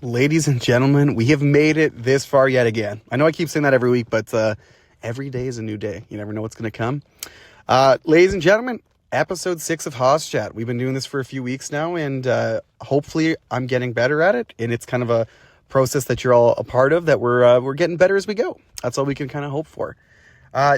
Ladies and gentlemen, we have made it this far yet again. I know I keep saying that every week, but every day is a new day. You never know what's going to come. Ladies and gentlemen, episode 6 of Hoss Chat. We've been doing this for a few weeks now, and hopefully I'm getting better at it. And it's kind of a process that you're all a part of, that we're getting better as we go. That's all we can kind of hope for.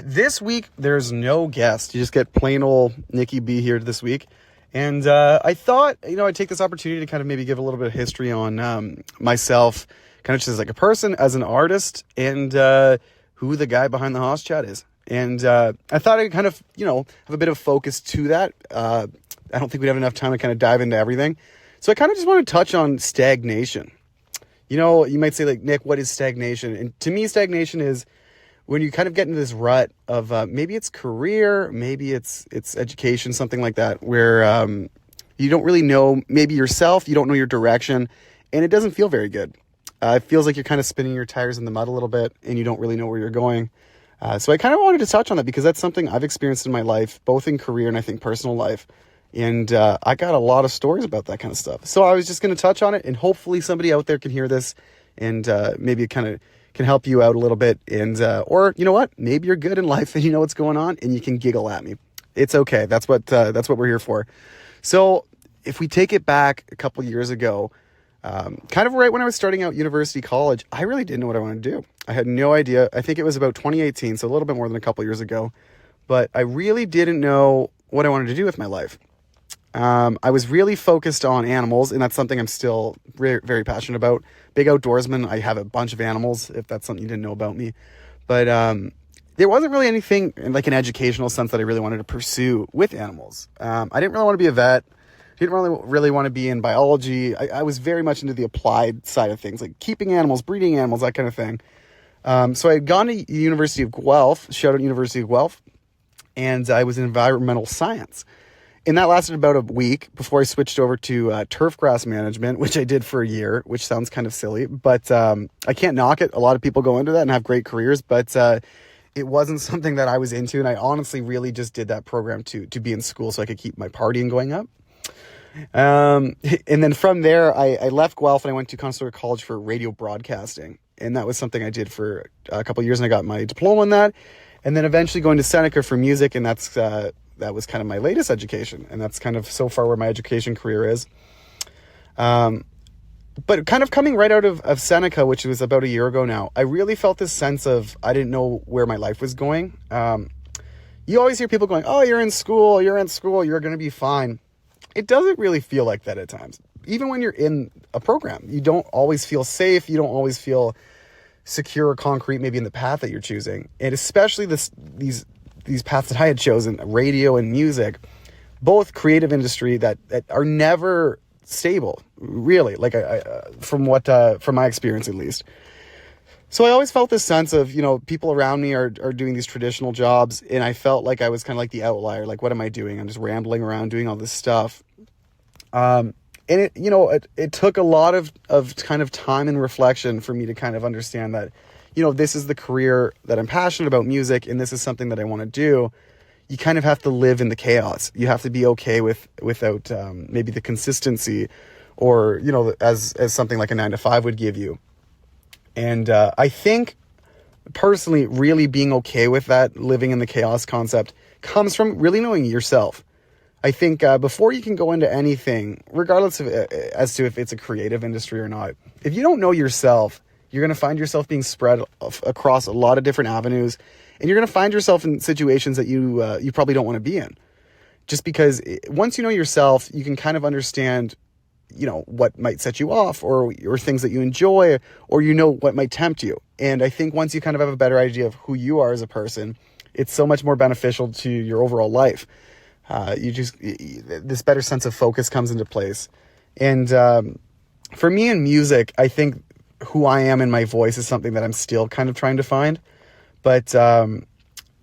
This week, there's no guest. You just get plain old Nikki B here this week. And I thought, I'd take this opportunity to kind of maybe give a little bit of history on myself, kind of just as like a person, as an artist, and who the guy behind the Hoss Chat is. And I thought I'd kind of, have a bit of focus to that. I don't think we'd have enough time to kind of dive into everything. So I kind of just want to touch on stagnation. You might say, like, Nick, what is stagnation? And to me, stagnation is when you kind of get into this rut of maybe it's career, maybe it's education, something like that, where you don't really know maybe yourself, you don't know your direction, and it doesn't feel very good. It feels like you're kind of spinning your tires in the mud a little bit, and you don't really know where you're going. So I kind of wanted to touch on that because that's something I've experienced in my life, both in career and I think personal life. And I got a lot of stories about that kind of stuff. So I was just going to touch on it, and hopefully somebody out there can hear this and maybe it kind of can help you out a little bit. And or you know what, maybe you're good in life and you know what's going on and you can giggle at me. It's okay. That's what we're here for. So if we take it back a couple years ago, kind of right when I was starting out university, college, I really didn't know what I wanted to do. I had no idea. I think it was about 2018, so a little bit more than a couple years ago, but I really didn't know what I wanted to do with my life. I was really focused on animals, and that's something I'm still very, very passionate about. Big outdoorsman. I have a bunch of animals, if that's something you didn't know about me. But there wasn't really anything in like an educational sense that I really wanted to pursue with animals. I didn't really want to be a vet. Didn't really want to be in biology. I was very much into the applied side of things, like keeping animals, breeding animals, that kind of thing. So I had gone to University of Guelph, shout out University of Guelph, and I was in environmental science. And that lasted about a week before I switched over to turf grass management, which I did for a year, which sounds kind of silly, but I can't knock it. A lot of people go into that and have great careers, but it wasn't something that I was into. And I honestly really just did that program to be in school so I could keep my partying going up. And then from there, I left Guelph and I went to Conservative College for radio broadcasting. And that was something I did for a couple of years, and I got my diploma in that. And then eventually going to Seneca for music, and that was kind of my latest education. And that's kind of so far where my education career is. But kind of coming right out of Seneca, which was about a year ago now, I really felt this sense of I didn't know where my life was going. You always hear people going, oh, you're in school, you're going to be fine. It doesn't really feel like that at times. Even when you're in a program, you don't always feel safe. You don't always feel secure or concrete, maybe in the path that you're choosing. And especially these paths that I had chosen, radio and music, both creative industry that are never stable, really, like from my experience at least. So I always felt this sense of, people around me are doing these traditional jobs, and I felt like I was kind of like the outlier. Like, what am I doing? I'm just rambling around doing all this stuff. And it took a lot of kind of time and reflection for me to kind of understand that, this is the career that I'm passionate about, music, and this is something that I want to do. You kind of have to live in the chaos. You have to be okay without maybe the consistency or, as something like a 9-to-5 would give you. And I think personally, really being okay with that, living in the chaos concept, comes from really knowing yourself. I think before you can go into anything, regardless of as to if it's a creative industry or not, if you don't know yourself, you're going to find yourself being spread across a lot of different avenues, and you're going to find yourself in situations that you probably don't want to be in. Just because once you know yourself, you can kind of understand, what might set you off or things that you enjoy, or what might tempt you. And I think once you kind of have a better idea of who you are as a person, it's so much more beneficial to your overall life. This better sense of focus comes into place. And for me in music, I think who I am in my voice is something that I'm still kind of trying to find. But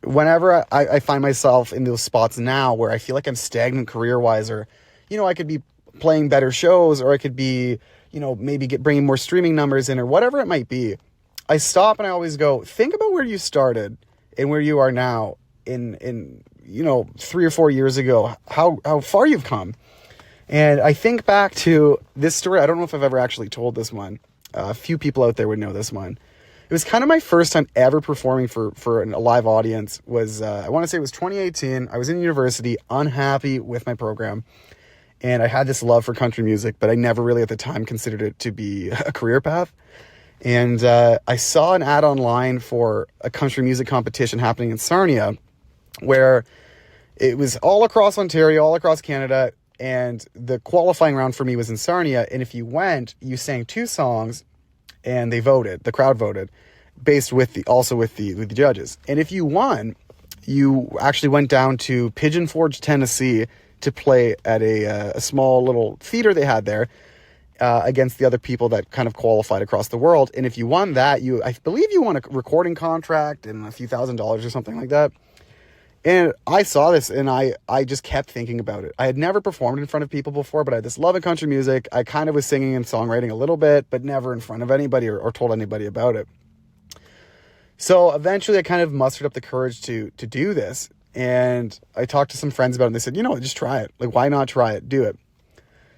whenever I find myself in those spots now where I feel like I'm stagnant career-wise, or, I could be playing better shows, or I could be, maybe bringing more streaming numbers in, or whatever it might be, I stop and I always go, think about where you started and where you are now in 3 or 4 years ago, how far you've come. And I think back to this story. I don't know if I've ever actually told this one. A few people out there would know this one. It was kind of my first time ever performing for a live audience. I want to say it was 2018. I was in university, unhappy with my program. And I had this love for country music, but I never really at the time considered it to be a career path. And I saw an ad online for a country music competition happening in Sarnia, where it was all across Ontario, all across Canada. And the qualifying round for me was in Sarnia. And if you went, you sang 2 songs and they voted, the crowd voted, based with the judges. And if you won, you actually went down to Pigeon Forge, Tennessee to play at a small little theater they had there against the other people that kind of qualified across the world. And if you won that, I believe you won a recording contract and a few $1,000s or something like that. And I saw this and I just kept thinking about it. I had never performed in front of people before, but I had this love of country music. I kind of was singing and songwriting a little bit, but never in front of anybody or told anybody about it. So eventually I kind of mustered up the courage to do this. And I talked to some friends about it and they said, just try it. Like, why not try it? Do it.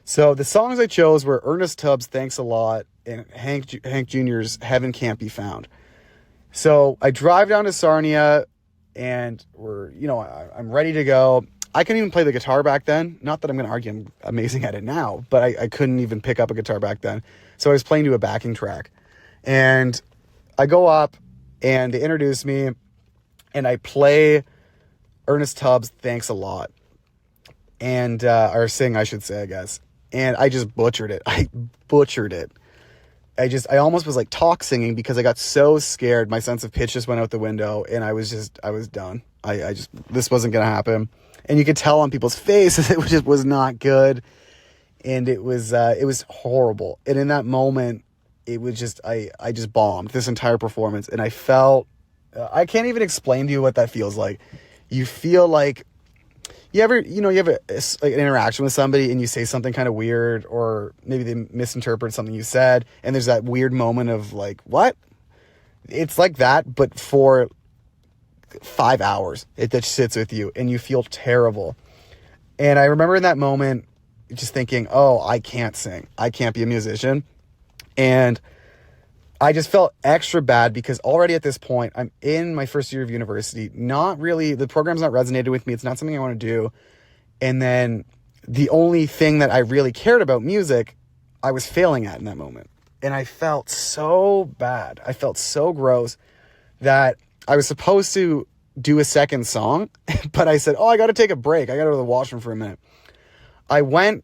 So the songs I chose were Ernest Tubbs' Thanks a Lot and Hank Jr.'s Heaven Can't Be Found. So I drive down to Sarnia and I'm ready to go. I couldn't even play the guitar back then. Not that I'm going to argue I'm amazing at it now, but I couldn't even pick up a guitar back then. So I was playing to a backing track. And I go up and they introduce me and I play Ernest Tubbs' Thanks a Lot. And, or sing, I should say, I guess. And I just butchered it. I almost was like talk singing because I got so scared. My sense of pitch just went out the window and I was done. This wasn't going to happen. And you could tell on people's faces it just was not good. And it was horrible. And in that moment, it was just, I just bombed this entire performance. And I felt, I can't even explain to you what that feels like. You feel like, you have an interaction with somebody and you say something kind of weird, or maybe they misinterpret something you said, and there's that weird moment of like, what? It's like that, but for 5 hours, it just sits with you and you feel terrible. And I remember in that moment just thinking, oh, I can't sing. I can't be a musician. And I just felt extra bad because already at this point, I'm in my first year of university. The program's not resonated with me. It's not something I want to do. And then the only thing that I really cared about, music, I was failing at in that moment. And I felt so bad. I felt so gross that I was supposed to do a second song, but I said, oh, I got to take a break. I got to go to the washroom for a minute. I went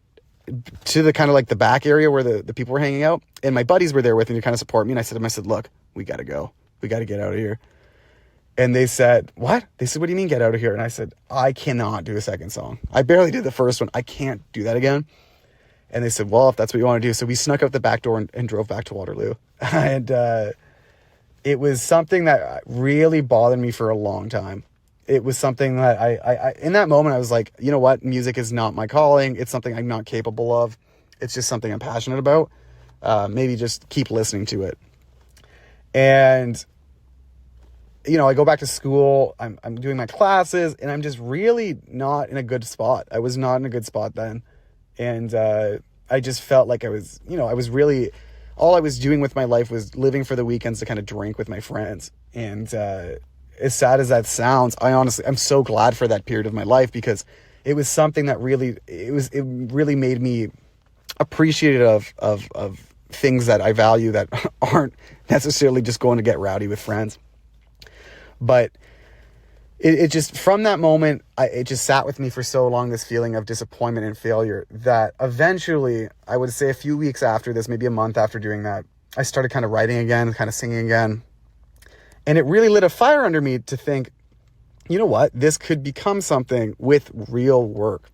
to the kind of like the back area where the people were hanging out, and my buddies were there with me to kind of support me. And I said to them, look, we got to go. We got to get out of here. And they said, what? They said, what do you mean get out of here? And I said, I cannot do a second song. I barely did the first one. I can't do that again. And they said, well, if that's what you want to do. So we snuck out the back door and drove back to Waterloo. And it was something that really bothered me for a long time. It was something that I in that moment, I was like, you know what? Music is not my calling. It's something I'm not capable of. It's just something I'm passionate about. Maybe just keep listening to it. And, I go back to school. I'm doing my classes, and I'm just really not in a good spot. I was not in a good spot then. And I just felt like I was really, all I was doing with my life was living for the weekends to kind of drink with my friends. And as sad as that sounds, I'm so glad for that period of my life, because it was something that it really made me appreciative of things that I value that aren't necessarily just going to get rowdy with friends. But it just, from that moment, it just sat with me for so long, this feeling of disappointment and failure, that eventually, I would say a few weeks after this, maybe a month after doing that, I started kind of writing again, kind of singing again. And it really lit a fire under me to think, you know what, this could become something with real work.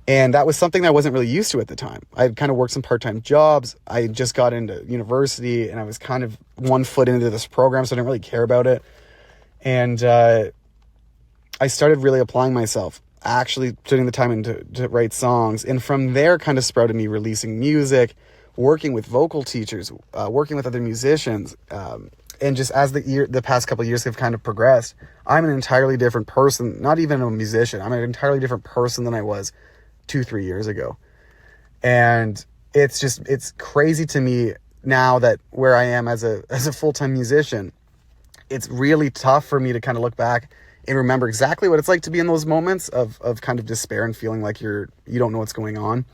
And that was something that I wasn't really used to at the time. I had kind of worked some part-time jobs. I had just got into university, and I was kind of one foot into this program, so I didn't really care about it. And I started really applying myself, actually putting the time in to write songs. And from there kind of sprouted me releasing music, working with vocal teachers, working with other musicians, And just as the past couple of years have kind of progressed, I'm an entirely different person, not even a musician. I'm an entirely different person than I was 2-3 years ago. And it's crazy to me now that where I am as a full-time musician, it's really tough for me to kind of look back and remember exactly what it's like to be in those moments of kind of despair and feeling like you don't know what's going on.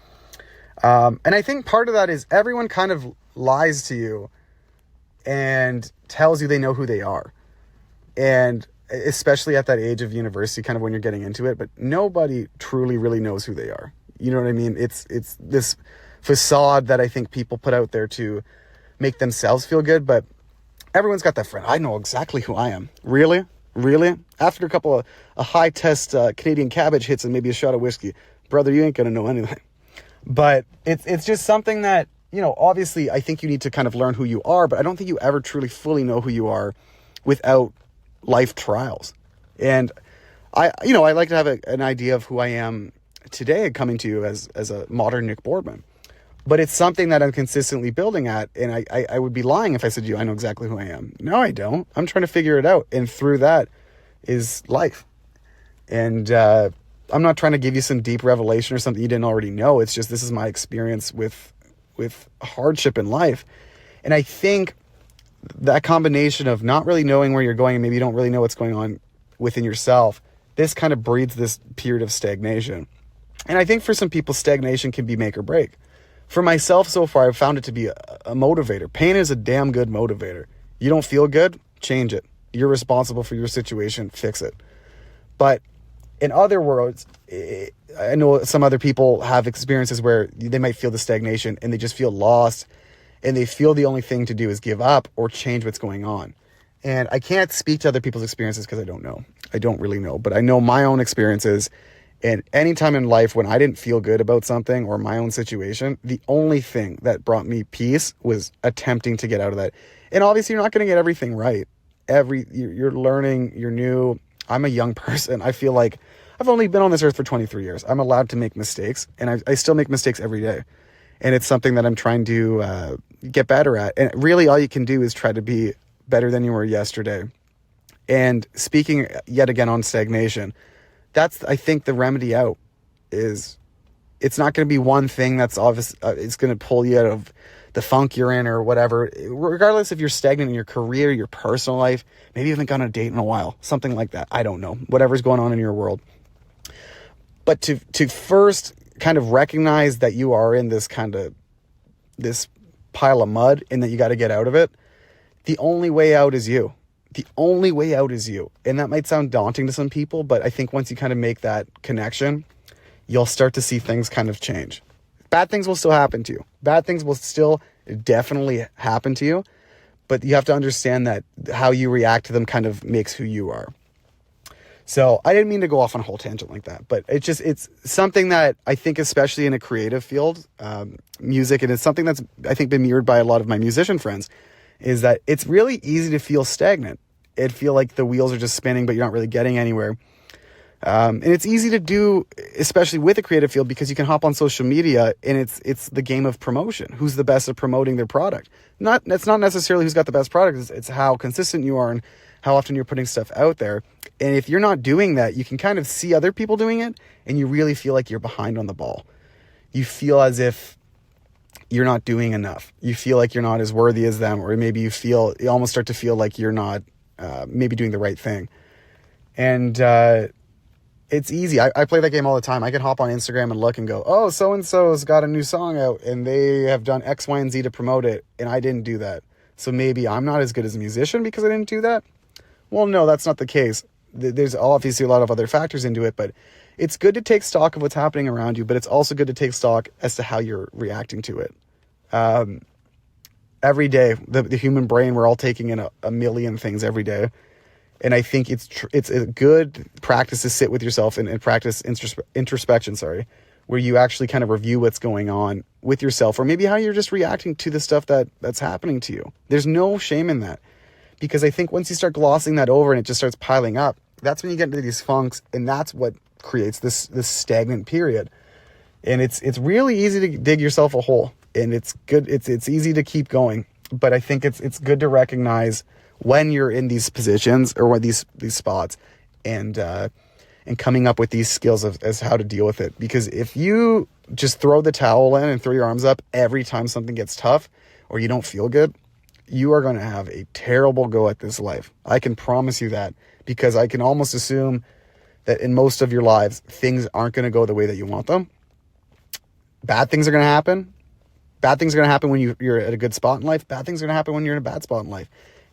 And I think part of that is everyone kind of lies to you and tells you they know who they are. And especially at that age of university, kind of when you're getting into it, but nobody truly really knows who they are. You know what I mean? It's this facade that I think people put out there to make themselves feel good, but everyone's got that friend. I know exactly who I am. Really? After a couple of high test Canadian cabbage hits and maybe a shot of whiskey, brother, you ain't gonna know anything. But it's just something that, obviously I think you need to kind of learn who you are, but I don't think you ever truly fully know who you are without life trials. And I like to have an idea of who I am today coming to you as a modern Nick Boardman. But it's something that I'm consistently building at, and I would be lying if I said to you, I know exactly who I am. No, I don't. I'm trying to figure it out, and through that is life. And I'm not trying to give you some deep revelation or something you didn't already know. It's just this is my experience with hardship in life. And I think that combination of not really knowing where you're going and maybe you don't really know what's going on within yourself, this kind of breeds this period of stagnation. And I think for some people, stagnation can be make or break. For myself so far, I've found it to be a motivator. Pain is a damn good motivator. You don't feel good? Change it. You're responsible for your situation. Fix it. But in other words, I know some other people have experiences where they might feel the stagnation and they just feel lost and they feel the only thing to do is give up or change what's going on. And I can't speak to other people's experiences because I don't know. I don't really know. But I know my own experiences. And any time in life when I didn't feel good about something or my own situation, the only thing that brought me peace was attempting to get out of that. And obviously you're not going to get everything right. You're learning, you're new. I'm a young person. I feel like I've only been on this earth for 23 years. I'm allowed to make mistakes, and I still make mistakes every day. And it's something that I'm trying to get better at. And really all you can do is try to be better than you were yesterday. And speaking yet again on stagnation, that's, I think, the remedy out is it's not going to be one thing that's obvious. It's going to pull you out of the funk you're in or whatever. Regardless if you're stagnant in your career, your personal life, maybe you haven't gone on a date in a while, something like that. I don't know. Whatever's going on in your world. But to first kind of recognize that you are in this pile of mud and that you got to get out of it, the only way out is you. The only way out is you. And that might sound daunting to some people, but I think once you kind of make that connection, you'll start to see things kind of change. Bad things will still happen to you. Bad things will still definitely happen to you, but you have to understand that how you react to them kind of makes who you are. So I didn't mean to go off on a whole tangent like that, but it's something that I think, especially in a creative field, music, and it's something that's, I think, been mirrored by a lot of my musician friends, is that it's really easy to feel stagnant. It feel like the wheels are just spinning, but you're not really getting anywhere. And it's easy to do, especially with a creative field, because you can hop on social media and it's the game of promotion. Who's the best at promoting their product? It's not necessarily who's got the best product. It's how consistent you are and how often you're putting stuff out there. And if you're not doing that, you can kind of see other people doing it and you really feel like you're behind on the ball. You feel as if you're not doing enough. You feel like you're not as worthy as them, or maybe you almost start to feel like you're not maybe doing the right thing. And it's easy. I play that game all the time. I can hop on Instagram and look and go, oh, so-and-so's got a new song out and they have done X, Y, and Z to promote it, and I didn't do that. So maybe I'm not as good as a musician because I didn't do that? Well, no, that's not the case. There's obviously a lot of other factors into it, but it's good to take stock of what's happening around you, but it's also good to take stock as to how you're reacting to it. Every day, the human brain, we're all taking in a million things every day. And I think it's a good practice to sit with yourself and practice introspection, where you actually kind of review what's going on with yourself, or maybe how you're just reacting to the stuff that's happening to you. There's no shame in that, because I think once you start glossing that over and it just starts piling up, that's when you get into these funks, and that's what creates this stagnant period. And it's really easy to dig yourself a hole, and it's good. It's easy to keep going, but I think it's good to recognize when you're in these positions or these spots, and coming up with these skills as how to deal with it. Because if you just throw the towel in and throw your arms up every time something gets tough or you don't feel good, you are going to have a terrible go at this life. I can promise you that, because I can almost assume that in most of your lives, things aren't going to go the way that you want them. Bad things are going to happen. Bad things are going to happen when you're at a good spot in life. Bad things are going to happen when you're in a bad spot in life.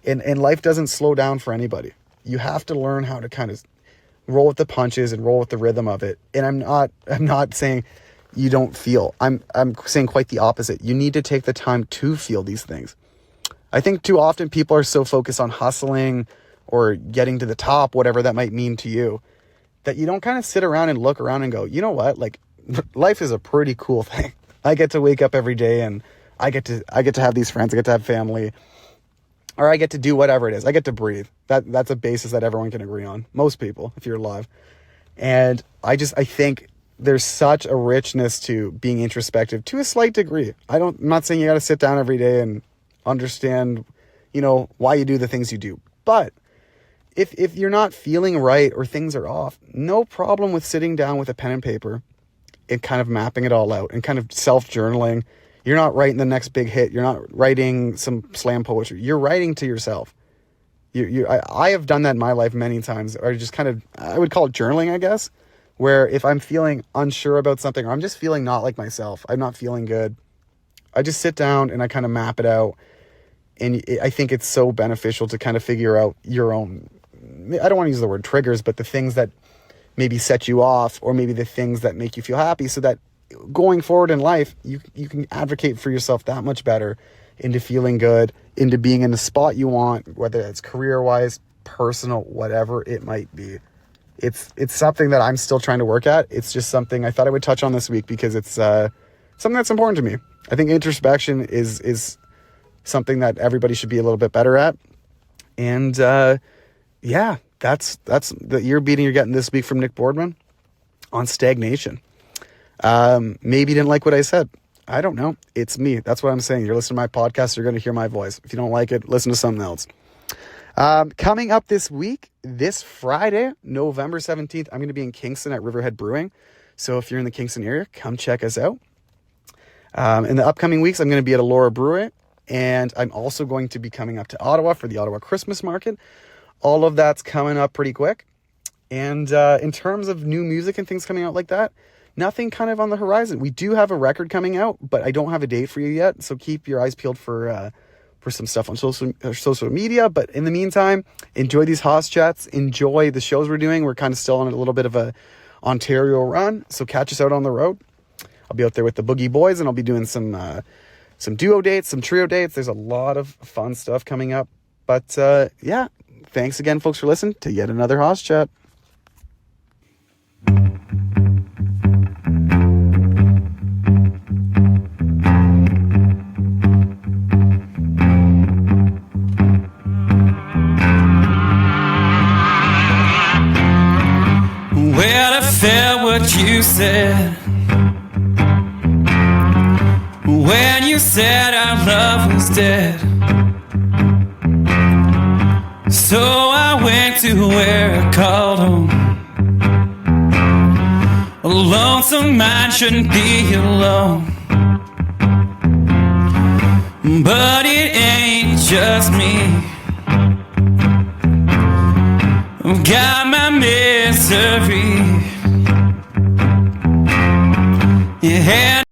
And life doesn't slow down for anybody. You have to learn how to kind of roll with the punches and roll with the rhythm of it. And I'm not saying you don't feel. I'm saying quite the opposite. You need to take the time to feel these things. I think too often people are so focused on hustling or getting to the top, whatever that might mean to you, that you don't kind of sit around and look around and go, you know what? Like, life is a pretty cool thing. I get to wake up every day and I get to have these friends. I get to have family, or I get to do whatever it is. I get to breathe. That's a basis that everyone can agree on. Most people, if you're alive. And I think there's such a richness to being introspective to a slight degree. I'm not saying you got to sit down every day and understand, why you do the things you do. But if you're not feeling right or things are off, no problem with sitting down with a pen and paper and kind of mapping it all out and kind of self-journaling. You're not writing the next big hit. You're not writing some slam poetry. You're writing to yourself. I have done that in my life many times, or just kind of, I would call it journaling, I guess, where if I'm feeling unsure about something, or I'm just feeling not like myself, I'm not feeling good, I just sit down and I kind of map it out. And I think it's so beneficial to kind of figure out your own, I don't want to use the word triggers, but the things that maybe set you off, or maybe the things that make you feel happy, so that going forward in life, you can advocate for yourself that much better into feeling good, into being in the spot you want, whether it's career-wise, personal, whatever it might be. It's something that I'm still trying to work at. It's just something I thought I would touch on this week because it's something that's important to me. I think introspection is something that everybody should be a little bit better at. And that's the ear beating you're getting this week from Nick Boardman on Stagnation. Maybe you didn't like what I said. I don't know. It's me. That's what I'm saying. You're listening to my podcast, you're going to hear my voice. If you don't like it, listen to something else. Coming up this week, this Friday, November 17th, I'm going to be in Kingston at Riverhead Brewing. So if you're in the Kingston area, come check us out. In the upcoming weeks, I'm going to be at Allura Brewery, and I'm also going to be coming up to Ottawa for the Ottawa Christmas Market. All of that's coming up pretty quick. And in terms of new music and things coming out like that, nothing kind of on the horizon. We do have a record coming out, but I don't have a date for you yet. So keep your eyes peeled for some stuff on social media. But in the meantime, enjoy these Haas chats. Enjoy the shows we're doing. We're kind of still on a little bit of a Ontario run. So catch us out on the road. I'll be out there with the Boogie Boys, and I'll be doing some duo dates, some trio dates. There's a lot of fun stuff coming up. But thanks again, folks, for listening to yet another Haas chat. Well, I felt what you said when you said our love was dead. So I went to where I called home. A lonesome mind shouldn't be alone, but it ain't just me. I've got my misery.